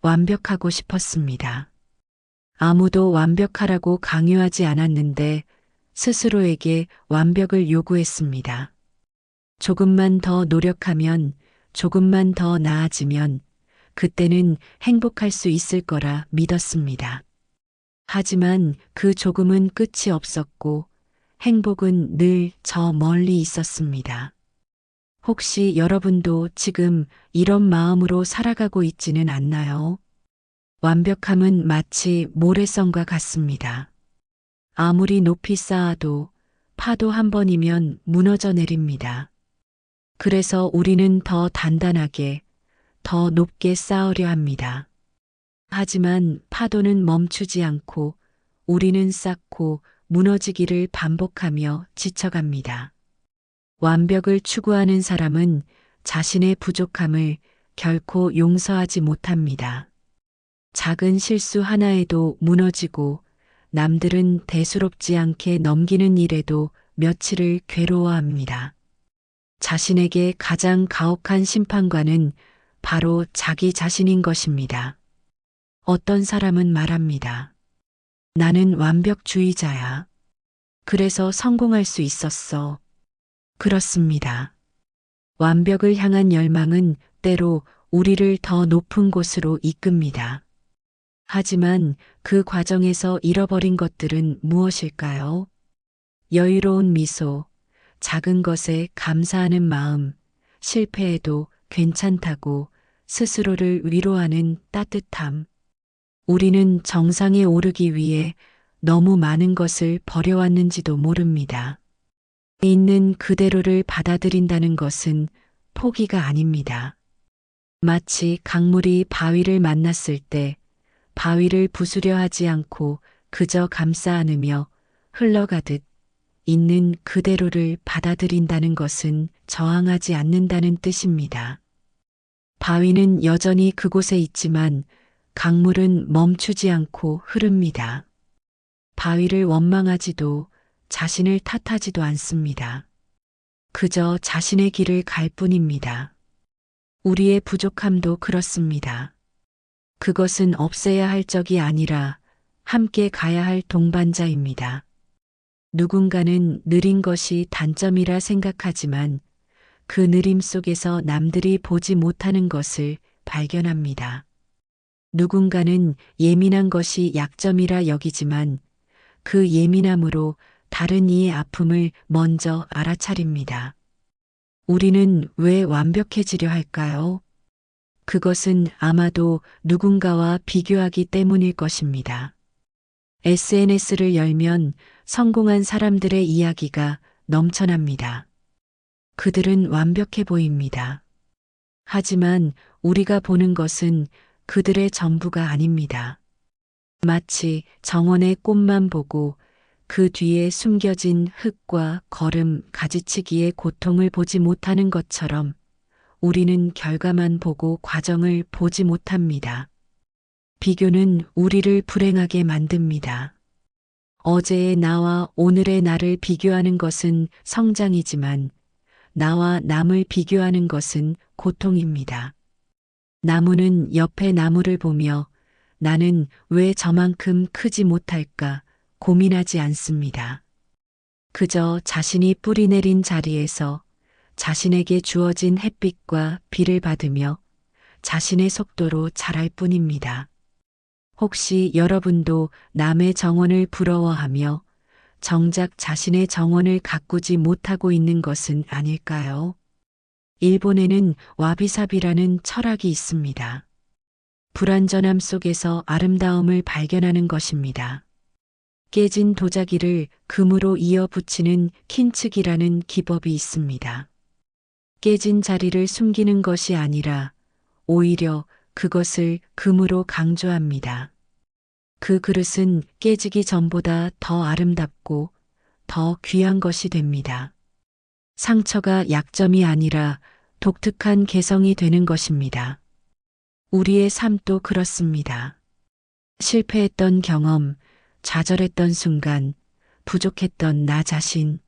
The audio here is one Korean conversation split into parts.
완벽하고 싶었습니다. 아무도 완벽하라고 강요하지 않았는데 스스로에게 완벽을 요구했습니다. 조금만 더 노력하면, 조금만 더 나아지면 그때는 행복할 수 있을 거라 믿었습니다. 하지만 그 조금은 끝이 없었고 행복은 늘 저 멀리 있었습니다. 혹시 여러분도 지금 이런 마음으로 살아가고 있지는 않나요? 완벽함은 마치 모래성과 같습니다. 아무리 높이 쌓아도 파도 한 번이면 무너져 내립니다. 그래서 우리는 더 단단하게, 더 높게 쌓으려 합니다. 하지만 파도는 멈추지 않고 우리는 쌓고 무너지기를 반복하며 지쳐갑니다. 완벽을 추구하는 사람은 자신의 부족함을 결코 용서하지 못합니다. 작은 실수 하나에도 무너지고 남들은 대수롭지 않게 넘기는 일에도 며칠을 괴로워합니다. 자신에게 가장 가혹한 심판관은 바로 자기 자신인 것입니다. 어떤 사람은 말합니다. 나는 완벽주의자야. 그래서 성공할 수 있었어. 그렇습니다. 완벽을 향한 열망은 때로 우리를 더 높은 곳으로 이끕니다. 하지만 그 과정에서 잃어버린 것들은 무엇일까요? 여유로운 미소, 작은 것에 감사하는 마음, 실패해도 괜찮다고 스스로를 위로하는 따뜻함. 우리는 정상에 오르기 위해 너무 많은 것을 버려왔는지도 모릅니다. 있는 그대로를 받아들인다는 것은 포기가 아닙니다. 마치 강물이 바위를 만났을 때 바위를 부수려 하지 않고 그저 감싸 안으며 흘러가듯 있는 그대로를 받아들인다는 것은 저항하지 않는다는 뜻입니다. 바위는 여전히 그곳에 있지만 강물은 멈추지 않고 흐릅니다. 바위를 원망하지도 자신을 탓하지도 않습니다. 그저 자신의 길을 갈 뿐입니다. 우리의 부족함도 그렇습니다. 그것은 없애야 할 적이 아니라 함께 가야 할 동반자입니다. 누군가는 느린 것이 단점이라 생각하지만 그 느림 속에서 남들이 보지 못하는 것을 발견합니다. 누군가는 예민한 것이 약점이라 여기지만 그 예민함으로 다른 이의 아픔을 먼저 알아차립니다. 우리는 왜 완벽해지려 할까요? 그것은 아마도 누군가와 비교하기 때문일 것입니다. SNS를 열면 성공한 사람들의 이야기가 넘쳐납니다. 그들은 완벽해 보입니다. 하지만 우리가 보는 것은 그들의 전부가 아닙니다. 마치 정원의 꽃만 보고 그 뒤에 숨겨진 흙과 거름, 가지치기의 고통을 보지 못하는 것처럼 우리는 결과만 보고 과정을 보지 못합니다. 비교는 우리를 불행하게 만듭니다. 어제의 나와 오늘의 나를 비교하는 것은 성장이지만 나와 남을 비교하는 것은 고통입니다. 나무는 옆의 나무를 보며 나는 왜 저만큼 크지 못할까 고민하지 않습니다. 그저 자신이 뿌리 내린 자리에서 자신에게 주어진 햇빛과 비를 받으며 자신의 속도로 자랄 뿐입니다. 혹시 여러분도 남의 정원을 부러워하며 정작 자신의 정원을 가꾸지 못하고 있는 것은 아닐까요? 일본에는 와비사비라는 철학이 있습니다. 불완전함 속에서 아름다움을 발견하는 것입니다. 깨진 도자기를 금으로 이어 붙이는 킨츠기라는 기법이 있습니다. 깨진 자리를 숨기는 것이 아니라 오히려 그것을 금으로 강조합니다. 그 그릇은 깨지기 전보다 더 아름답고 더 귀한 것이 됩니다. 상처가 약점이 아니라 독특한 개성이 되는 것입니다. 우리의 삶도 그렇습니다. 실패했던 경험, 좌절했던 순간, 부족했던 나 자신,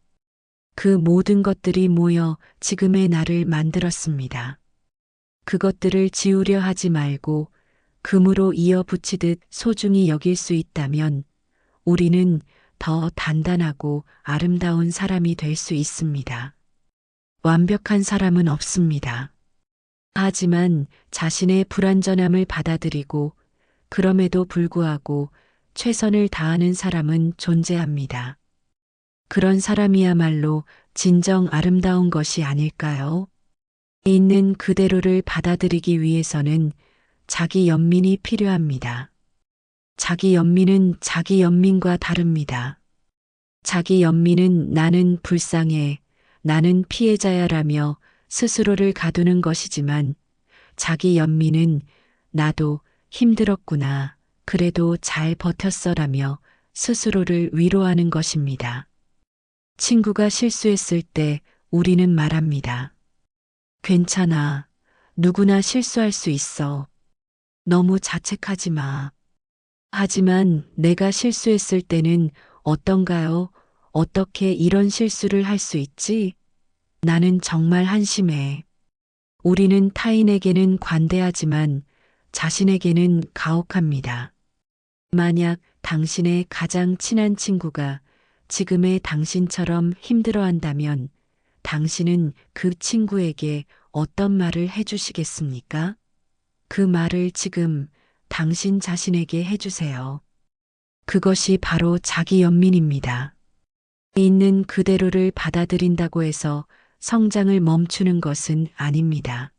그 모든 것들이 모여 지금의 나를 만들었습니다. 그것들을 지우려 하지 말고 금으로 이어 붙이듯 소중히 여길 수 있다면 우리는 더 단단하고 아름다운 사람이 될 수 있습니다. 완벽한 사람은 없습니다. 하지만 자신의 불완전함을 받아들이고 그럼에도 불구하고 최선을 다하는 사람은 존재합니다. 그런 사람이야말로 진정 아름다운 것이 아닐까요? 있는 그대로를 받아들이기 위해서는 자기 연민이 필요합니다. 자기 연민은 자기 연민과 다릅니다. 자기 연민은 나는 불쌍해, 나는 피해자야라며 스스로를 가두는 것이지만 자기 연민은 나도 힘들었구나, 그래도 잘 버텼어라며 스스로를 위로하는 것입니다. 친구가 실수했을 때 우리는 말합니다. 괜찮아. 누구나 실수할 수 있어. 너무 자책하지 마. 하지만 내가 실수했을 때는 어떤가요? 어떻게 이런 실수를 할 수 있지? 나는 정말 한심해. 우리는 타인에게는 관대하지만 자신에게는 가혹합니다. 만약 당신의 가장 친한 친구가 지금의 당신처럼 힘들어한다면 당신은 그 친구에게 어떤 말을 해주시겠습니까? 그 말을 지금 당신 자신에게 해주세요. 그것이 바로 자기 연민입니다. 있는 그대로를 받아들인다고 해서 성장을 멈추는 것은 아닙니다.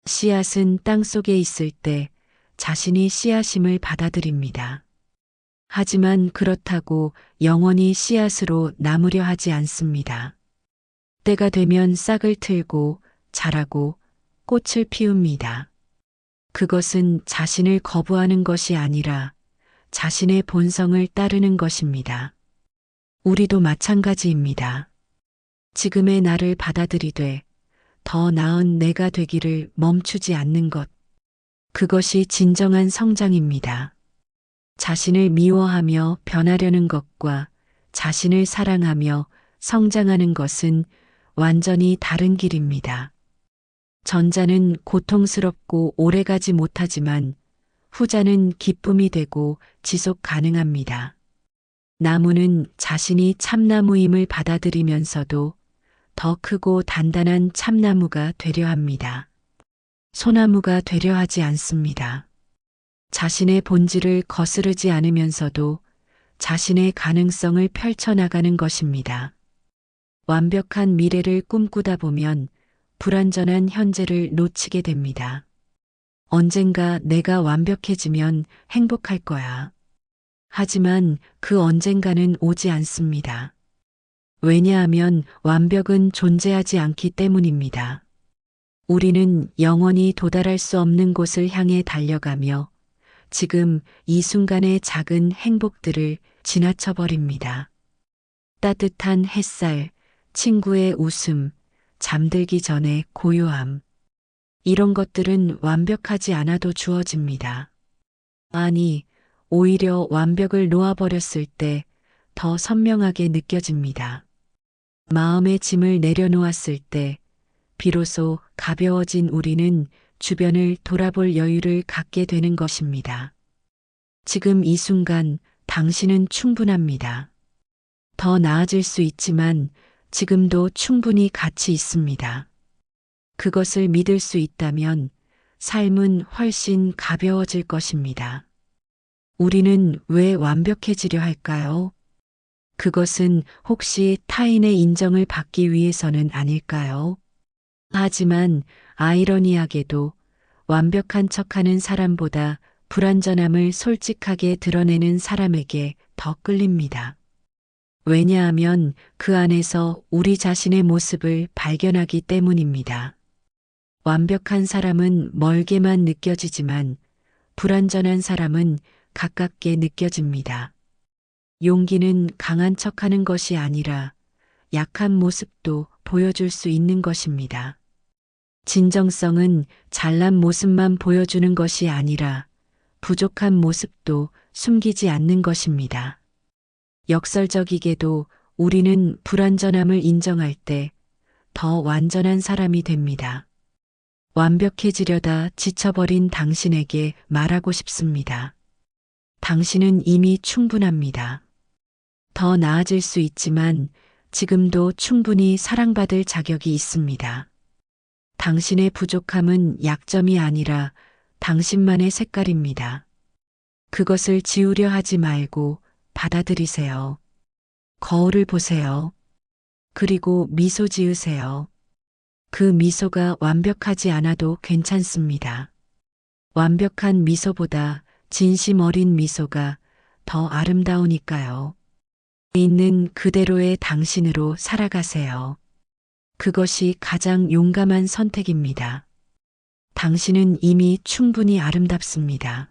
씨앗은 땅 속에 있을 때 자신이 씨앗임을 받아들입니다. 하지만 그렇다고 영원히 씨앗으로 남으려 하지 않습니다. 때가 되면 싹을 틀고 자라고 꽃을 피웁니다. 그것은 자신을 거부하는 것이 아니라 자신의 본성을 따르는 것입니다. 우리도 마찬가지입니다. 지금의 나를 받아들이되 더 나은 내가 되기를 멈추지 않는 것. 그것이 진정한 성장입니다. 자신을 미워하며 변하려는 것과 자신을 사랑하며 성장하는 것은 완전히 다른 길입니다. 전자는 고통스럽고 오래가지 못하지만 후자는 기쁨이 되고 지속 가능합니다. 나무는 자신이 참나무임을 받아들이면서도 더 크고 단단한 참나무가 되려 합니다. 소나무가 되려 하지 않습니다. 자신의 본질을 거스르지 않으면서도 자신의 가능성을 펼쳐나가는 것입니다. 완벽한 미래를 꿈꾸다 보면 불완전한 현재를 놓치게 됩니다. 언젠가 내가 완벽해지면 행복할 거야. 하지만 그 언젠가는 오지 않습니다. 왜냐하면 완벽은 존재하지 않기 때문입니다. 우리는 영원히 도달할 수 없는 곳을 향해 달려가며 지금 이 순간의 작은 행복들을 지나쳐버립니다. 따뜻한 햇살, 친구의 웃음, 잠들기 전에 고요함. 이런 것들은 완벽하지 않아도 주어집니다. 아니, 오히려 완벽을 놓아버렸을 때 더 선명하게 느껴집니다. 마음의 짐을 내려놓았을 때 비로소 가벼워진 우리는 주변을 돌아볼 여유를 갖게 되는 것입니다. 지금 이 순간 당신은 충분합니다. 더 나아질 수 있지만 지금도 충분히 가치 있습니다. 그것을 믿을 수 있다면 삶은 훨씬 가벼워질 것입니다. 우리는 왜 완벽해지려 할까요? 그것은 혹시 타인의 인정을 받기 위해서는 아닐까요? 하지만 아이러니하게도 완벽한 척하는 사람보다 불완전함을 솔직하게 드러내는 사람에게 더 끌립니다. 왜냐하면 그 안에서 우리 자신의 모습을 발견하기 때문입니다. 완벽한 사람은 멀게만 느껴지지만 불완전한 사람은 가깝게 느껴집니다. 용기는 강한 척하는 것이 아니라 약한 모습도 보여줄 수 있는 것입니다. 진정성은 잘난 모습만 보여주는 것이 아니라 부족한 모습도 숨기지 않는 것입니다. 역설적이게도 우리는 불완전함을 인정할 때 더 완전한 사람이 됩니다. 완벽해지려다 지쳐버린 당신에게 말하고 싶습니다. 당신은 이미 충분합니다. 더 나아질 수 있지만 지금도 충분히 사랑받을 자격이 있습니다. 당신의 부족함은 약점이 아니라 당신만의 색깔입니다. 그것을 지우려 하지 말고 받아들이세요. 거울을 보세요. 그리고 미소 지으세요. 그 미소가 완벽하지 않아도 괜찮습니다. 완벽한 미소보다 진심 어린 미소가 더 아름다우니까요. 있는 그대로의 당신으로 살아가세요. 그것이 가장 용감한 선택입니다. 당신은 이미 충분히 아름답습니다.